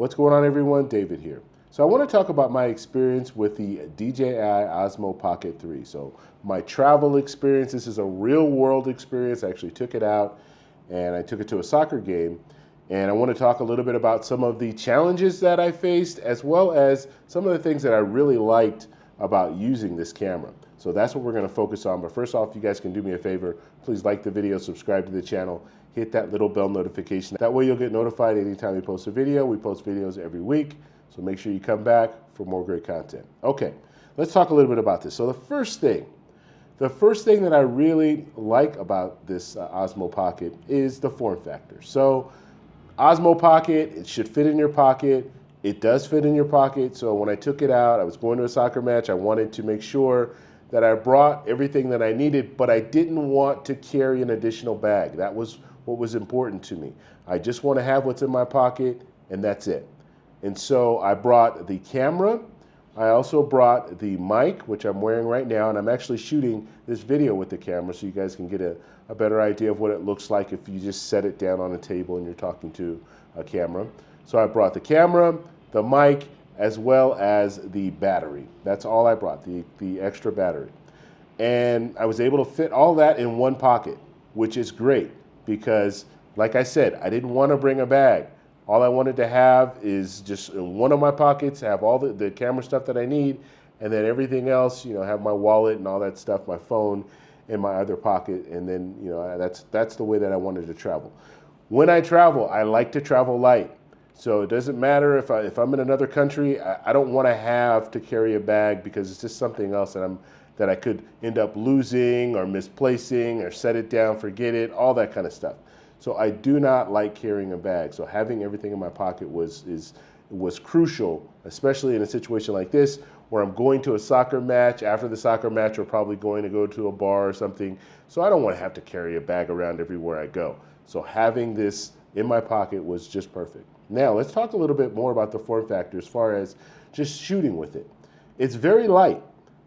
What's going on, everyone? David here. So I want to talk about my experience with the DJI OSMO Pocket 3. So my travel experience, this is a real world experience. I actually took it out and I took it to a soccer game. And I want to talk a little bit about some of the challenges that I faced, as well as some of the things that I really liked about using this camera. So that's what we're going to focus on. But first off, if you guys can do me a favor, please like the video, subscribe to the channel, hit that little bell notification. That way you'll get notified anytime we post a video. We post videos every week, so make sure you come back for more great content. Okay, let's talk a little bit about this. So the first thing that I really like about this Osmo Pocket is the form factor. So Osmo Pocket, it should fit in your pocket. It does fit in your pocket. So when I took it out, I was going to a soccer match. I wanted to make sure that I brought everything that I needed, but I didn't want to carry an additional bag. That was what was important to me. I just want to have what's in my pocket, and that's it. And so I brought the camera. I also brought the mic, which I'm wearing right now, and I'm actually shooting this video with the camera so you guys can get a better idea of what it looks like if you just set it down on a table and you're talking to a camera. So I brought the camera, the mic, as well as the battery. That's all I brought, the extra battery. And I was able to fit all that in one pocket, which is great because, like I said, I didn't want to bring a bag. All I wanted to have is just in one of my pockets, have all the camera stuff that I need, and then everything else, have my wallet and all that stuff, my phone in my other pocket, and then, that's the way that I wanted to travel. When I travel, I like to travel light. So it doesn't matter if I'm in another country, I don't want to have to carry a bag because it's just something else that I could end up losing or misplacing or set it down, forget it, all that kind of stuff. So I do not like carrying a bag. So having everything in my pocket was crucial, especially in a situation like this where I'm going to a soccer match. After the soccer match, we're probably going to go to a bar or something. So I don't want to have to carry a bag around everywhere I go. So having this in my pocket was just perfect. Now let's talk a little bit more about the form factor as far as just shooting with it. It's very light.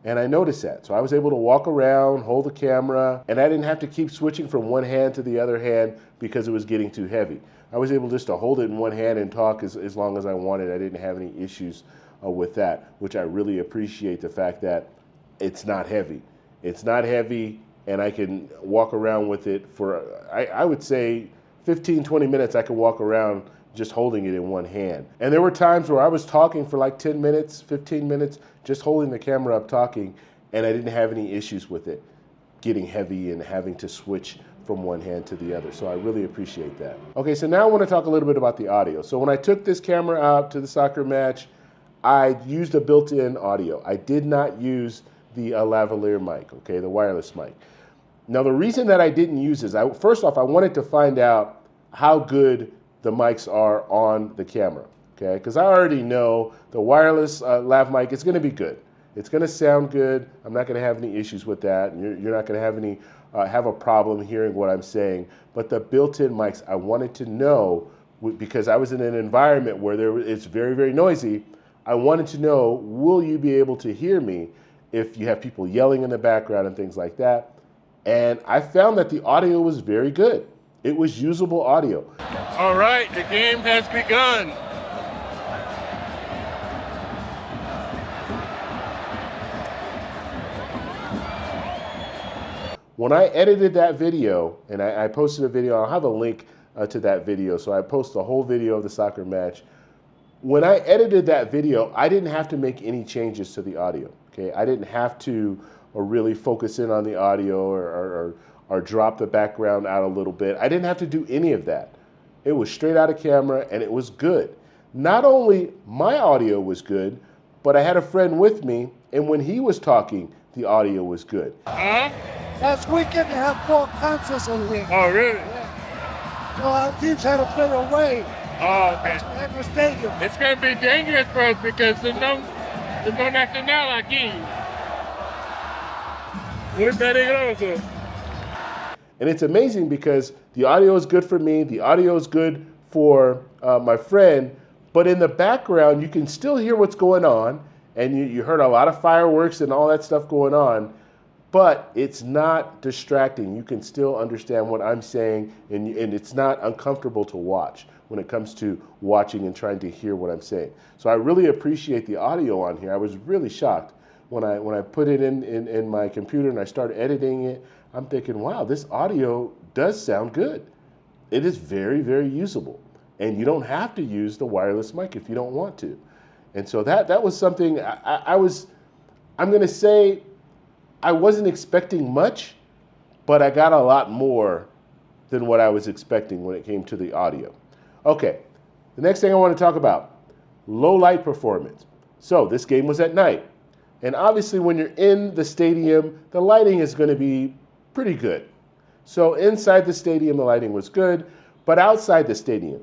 And I noticed that. So I was able to walk around, hold the camera, and I didn't have to keep switching from one hand to the other hand because it was getting too heavy. I was able just to hold it in one hand and talk as long as I wanted. I didn't have any issues with that, which I really appreciate the fact that it's not heavy. It's not heavy, and I can walk around with it for, I would say, 15, 20 minutes I could walk around just holding it in one hand. And there were times where I was talking for like 10 minutes, 15 minutes, just holding the camera up talking, and I didn't have any issues with it getting heavy and having to switch from one hand to the other. So I really appreciate that. Okay, so now I want to talk a little bit about the audio. So when I took this camera out to the soccer match, I used a built-in audio. I did not use the lavalier mic, okay, the wireless mic. Now the reason that I didn't use this, first off, I wanted to find out how good the mics are on the camera, okay? Because I already know the wireless lav mic is going to be good. It's going to sound good. I'm not going to have any issues with that. And you're not going to have a problem hearing what I'm saying. But the built-in mics, I wanted to know, because I was in an environment where it's very, very noisy. I wanted to know, will you be able to hear me if you have people yelling in the background and things like that? And I found that the audio was very good. It was usable audio. All right, the game has begun. When I edited that video, and I posted a video, I'll have a link to that video, so I post the whole video of the soccer match. When I edited that video, I didn't have to make any changes to the audio, okay? I didn't have to really focus in on the audio or drop the background out a little bit. I didn't have to do any of that. It was straight out of camera, and it was good. Not only my audio was good, but I had a friend with me, and when he was talking, the audio was good. Last weekend they had 4 concerts in here. Oh, really? Yeah. So our teams had to play away. Oh, okay. At the stadium. It's going to be dangerous for us because there's no nacional aquí. Muy peligroso. And it's amazing because the audio is good for me, the audio is good for my friend, but in the background you can still hear what's going on, and you heard a lot of fireworks and all that stuff going on, but it's not distracting. You can still understand what I'm saying, and it's not uncomfortable to watch when it comes to watching and trying to hear what I'm saying. So I really appreciate the audio on here. I was really shocked when I put it in my computer and I started editing it. I'm thinking, wow, this audio does sound good. It is very, very usable. And you don't have to use the wireless mic if you don't want to. And so that was something I'm going to say, I wasn't expecting much, but I got a lot more than what I was expecting when it came to the audio. Okay, the next thing I want to talk about, low light performance. So this game was at night. And obviously when you're in the stadium, the lighting is going to be pretty good. So inside the stadium, the lighting was good, but outside the stadium,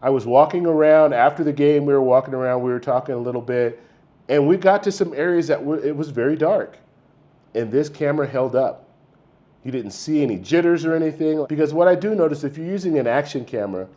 I was walking around after the game. We were walking around, we were talking a little bit, and we got to some areas that it was very dark. And this camera held up. You didn't see any jitters or anything. Because what I do notice, if you're using an action camera,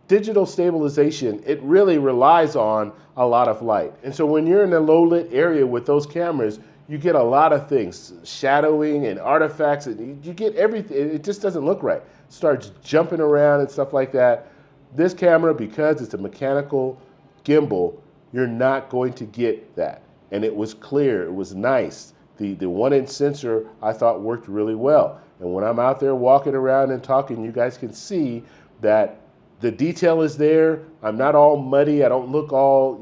digital stabilization, it really relies on a lot of light. And so when you're in a low lit area with those cameras, you get a lot of things, shadowing and artifacts, and you get everything. It just doesn't look right. It starts jumping around and stuff like that. This camera, because it's a mechanical gimbal, you're not going to get that. And it was clear, it was nice. The 1-inch sensor I thought worked really well. And when I'm out there walking around and talking, you guys can see that the detail is there. I'm not all muddy. I don't look all,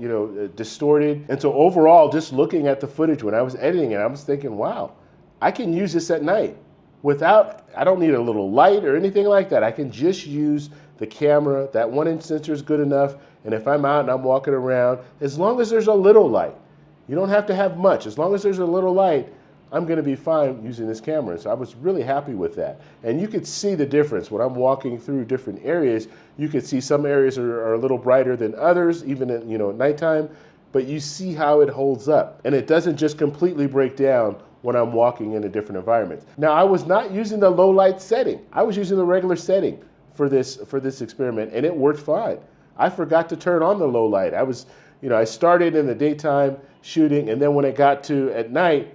distorted. And so overall, just looking at the footage when I was editing it, I was thinking, wow, I can use this at night I don't need a little light or anything like that. I can just use the camera. That 1-inch sensor is good enough. And if I'm out and I'm walking around, as long as there's a little light, you don't have to have much. As long as there's a little light, I'm going to be fine using this camera. So I was really happy with that. And you could see the difference when I'm walking through different areas. You could see some areas are a little brighter than others, even at nighttime. But you see how it holds up. And it doesn't just completely break down when I'm walking in a different environment. Now, I was not using the low light setting. I was using the regular setting for this experiment, and it worked fine. I forgot to turn on the low light. I started in the daytime shooting, and then when it got to at night,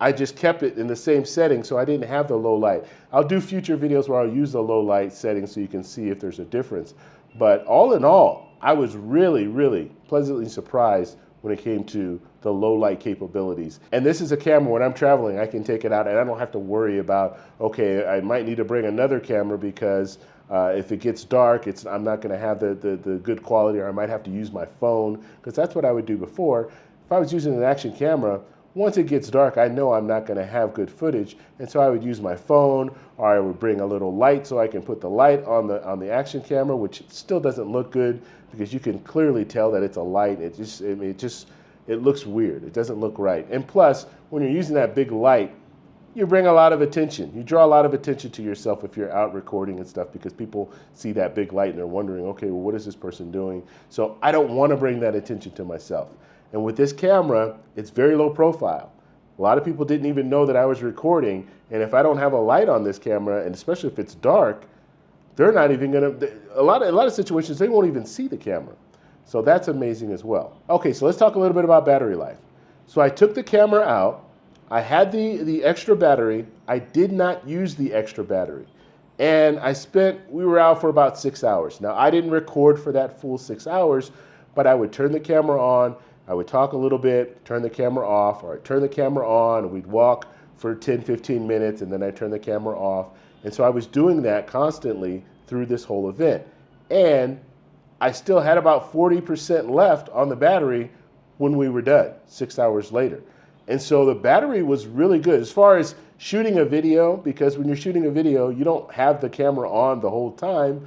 I just kept it in the same setting, so I didn't have the low light. I'll do future videos where I'll use the low light setting so you can see if there's a difference. But all in all, I was really, really pleasantly surprised when it came to the low light capabilities. And this is a camera, when I'm traveling, I can take it out and I don't have to worry about, okay, I might need to bring another camera because if it gets dark, I'm not gonna have the good quality, or I might have to use my phone, because that's what I would do before. If I was using an action camera, once it gets dark, I know I'm not gonna have good footage, and so I would use my phone, or I would bring a little light so I can put the light on the action camera, which still doesn't look good because you can clearly tell that it's a light. It looks weird. It doesn't look right. And plus, when you're using that big light, you bring a lot of attention. You draw a lot of attention to yourself if you're out recording and stuff, because people see that big light and they're wondering, okay, well, what is this person doing? So I don't want to bring that attention to myself. And with this camera, it's very low profile. A lot of people didn't even know that I was recording. And if I don't have a light on this camera, and especially if it's dark, they're not even gonna, a lot of situations, they won't even see the camera. So that's amazing as well. Okay, so let's talk a little bit about battery life. So I took the camera out. I had the extra battery. I did not use the extra battery. And we were out for about 6 hours. Now, I didn't record for that full 6 hours, but I would turn the camera on, I would talk a little bit, turn the camera off, or I'd turn the camera on, and we'd walk for 10, 15 minutes, and then I'd turn the camera off. And so I was doing that constantly through this whole event. And I still had about 40% left on the battery when we were done, 6 hours later. And so the battery was really good as far as shooting a video, because when you're shooting a video, you don't have the camera on the whole time.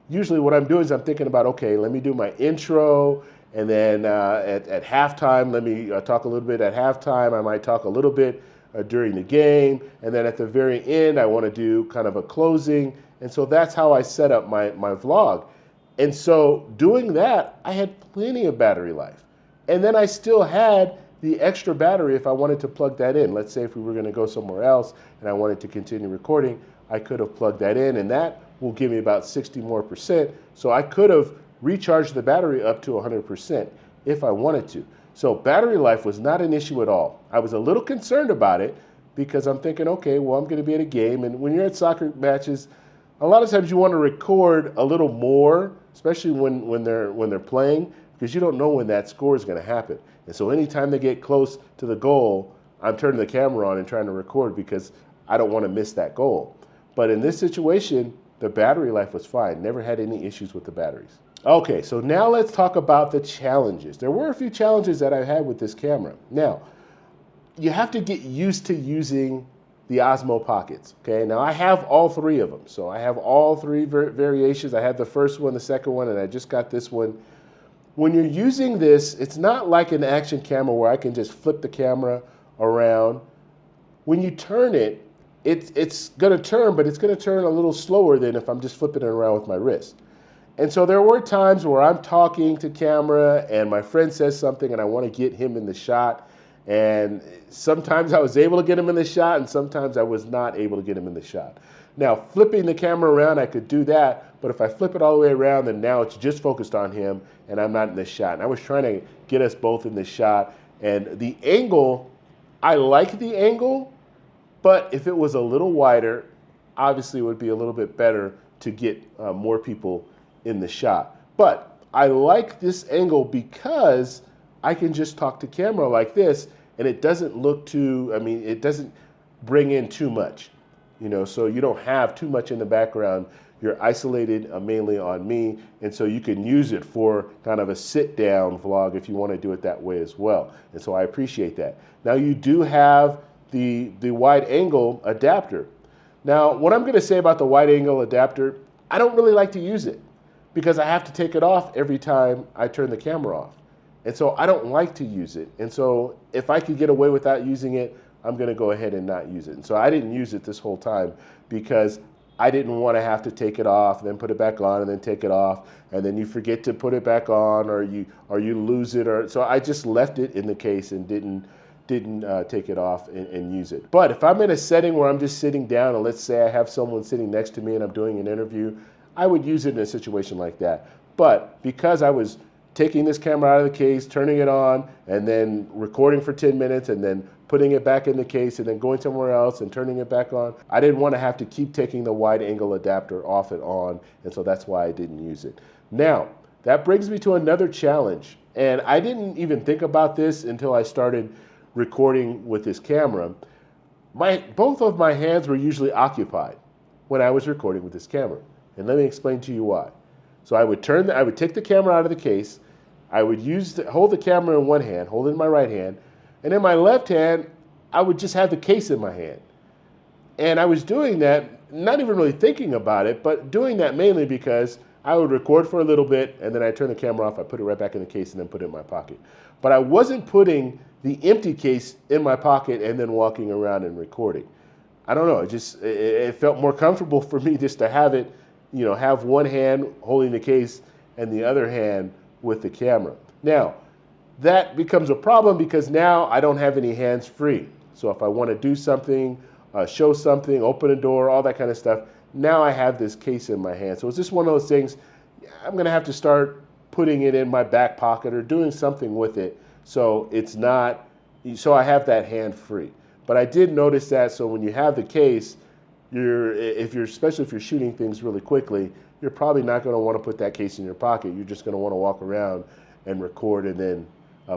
Usually what I'm doing is I'm thinking about, okay, let me do my intro, and then at halftime, let me talk a little bit at halftime. I might talk a little bit during the game, and then at the very end, I want to do kind of a closing. And so that's how I set up my vlog. And so doing that, I had plenty of battery life. And then I still had the extra battery if I wanted to plug that in. Let's say if we were going to go somewhere else and I wanted to continue recording, I could have plugged that in, and that will give me about 60% more. So I could have recharged the battery up to 100% if I wanted to. So battery life was not an issue at all. I was a little concerned about it because I'm thinking, okay, well, I'm going to be at a game. And when you're at soccer matches, a lot of times you want to record a little more, especially when they're playing, because you don't know when that score is going to happen. And so anytime they get close to the goal, I'm turning the camera on and trying to record because I don't want to miss that goal. But in this situation, the battery life was fine. Never had any issues with the batteries. Okay, so now let's talk about the challenges. There were a few challenges that I had with this camera. Now, you have to get used to using the Osmo Pockets, okay? Now, I have all three of them. So I have all three variations. I had the first one, the second one, and I just got this one. When you're using this, it's not like an action camera where I can just flip the camera around. When you turn it, it's going to turn, but it's going to turn a little slower than if I'm just flipping it around with my wrist. And so there were times where I'm talking to camera and my friend says something and I want to get him in the shot. And sometimes I was able to get him in the shot and sometimes I was not able to get him in the shot. Now, flipping the camera around, I could do that, but if I flip it all the way around, then now it's just focused on him and I'm not in the shot. And I was trying to get us both in the shot. And the angle, I like the angle, but if it was a little wider, obviously it would be a little bit better to get more people in the shot. But I like this angle because I can just talk to camera like this and it doesn't look too, I mean, it doesn't bring in too much, you know, so you don't have too much in the background. You're isolated mainly on me, and so you can use it for kind of a sit-down vlog if you want to do it that way as well. And so I appreciate that. Now you do have the wide angle adapter. Now, what I'm going to say about the wide angle adapter, I don't really like to use it because I have to take it off every time I turn the camera off. And so I don't like to use it. And so if I could get away without using it, I'm going to go ahead and not use it. And so I didn't use it this whole time because I didn't want to have to take it off and then put it back on and then take it off and then you forget to put it back on or you lose it, or so I just left it in the case and didn't take it off and use it. But if I'm in a setting where I'm just sitting down and let's say I have someone sitting next to me and I'm doing an interview, I would use it in a situation like that. But because I was taking this camera out of the case, turning it on, and then recording for 10 minutes, and then putting it back in the case, and then going somewhere else and turning it back on, I didn't want to have to keep taking the wide angle adapter off and on, and so that's why I didn't use it. Now, that brings me to another challenge, and I didn't even think about this until I started recording with this camera. Both of my hands were usually occupied when I was recording with this camera, and let me explain to you why. So I would take the camera out of the case, I would hold the camera in one hand, hold it in my right hand, and in my left hand, I would just have the case in my hand. And I was doing that, not even really thinking about it, but doing that mainly because I would record for a little bit, and then I turn the camera off, I put it right back in the case, and then put it in my pocket. But I wasn't putting the empty case in my pocket and then walking around and recording. I don't know, it felt more comfortable for me just to have it, you know, have one hand holding the case and the other hand with the camera. Now, that becomes a problem because now I don't have any hands free. So if I want to do something, show something, open a door, all that kind of stuff, now I have this case in my hand. So it's just one of those things, I'm going to have to start putting it in my back pocket or doing something with it so I have that hand free. But I did notice that, so when you have the case, especially if you're shooting things really quickly, you're probably not going to want to put that case in your pocket. You're just going to want to walk around and record and then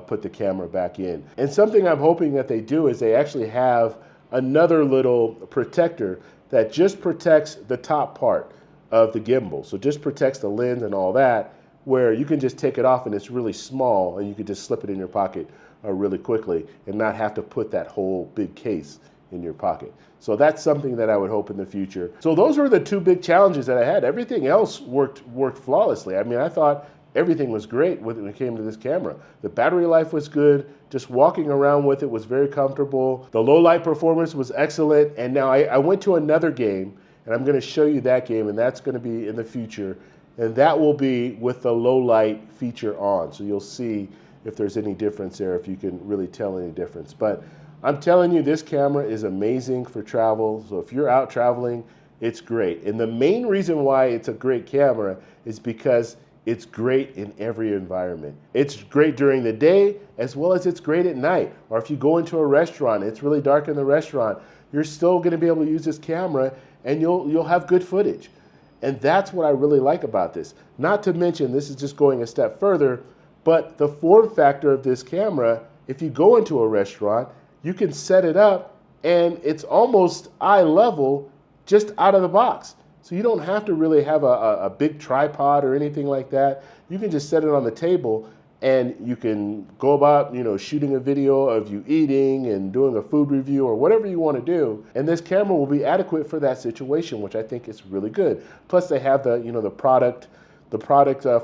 put the camera back in. And something I'm hoping that they do is they actually have another little protector that just protects the top part of the gimbal. So just protects the lens and all that, where you can just take it off and it's really small and you can just slip it in your pocket really quickly and not have to put that whole big case in your pocket. So that's something that I would hope in the future. So those were the two big challenges that I had. Everything else worked flawlessly. I mean, I thought everything was great when it came to this camera. The battery life was good. Just walking around with it was very comfortable. The low light performance was excellent. And now I went to another game, and I'm going to show you that game, and that's going to be in the future. And that will be with the low light feature on. So you'll see if there's any difference there, if you can really tell any difference. But I'm telling you, this camera is amazing for travel. So if you're out traveling, it's great. And the main reason why it's a great camera is because it's great in every environment. It's great during the day as well as it's great at night. Or if you go into a restaurant, it's really dark in the restaurant, you're still going to be able to use this camera and you'll have good footage. And that's what I really like about this. Not to mention, this is just going a step further, but the form factor of this camera, if you go into a restaurant, you can set it up and it's almost eye level just out of the box. So you don't have to really have a big tripod or anything like that. You can just set it on the table and you can go about, shooting a video of you eating and doing a food review or whatever you want to do. And this camera will be adequate for that situation, which I think is really good. Plus they have the product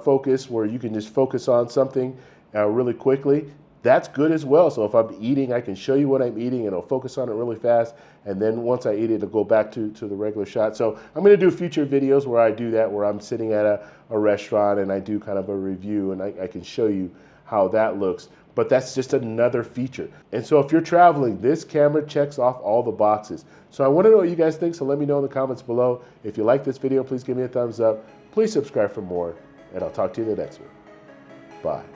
focus where you can just focus on something really quickly. That's good as well. So if I'm eating, I can show you what I'm eating and it'll focus on it really fast. And then once I eat it, it'll go back to the regular shot. So I'm going to do future videos where I do that, where I'm sitting at a restaurant and I do kind of a review and I can show you how that looks. But that's just another feature. And so if you're traveling, this camera checks off all the boxes. So I want to know what you guys think, so let me know in the comments below. If you like this video, please give me a thumbs up. Please subscribe for more, and I'll talk to you in the next one. Bye.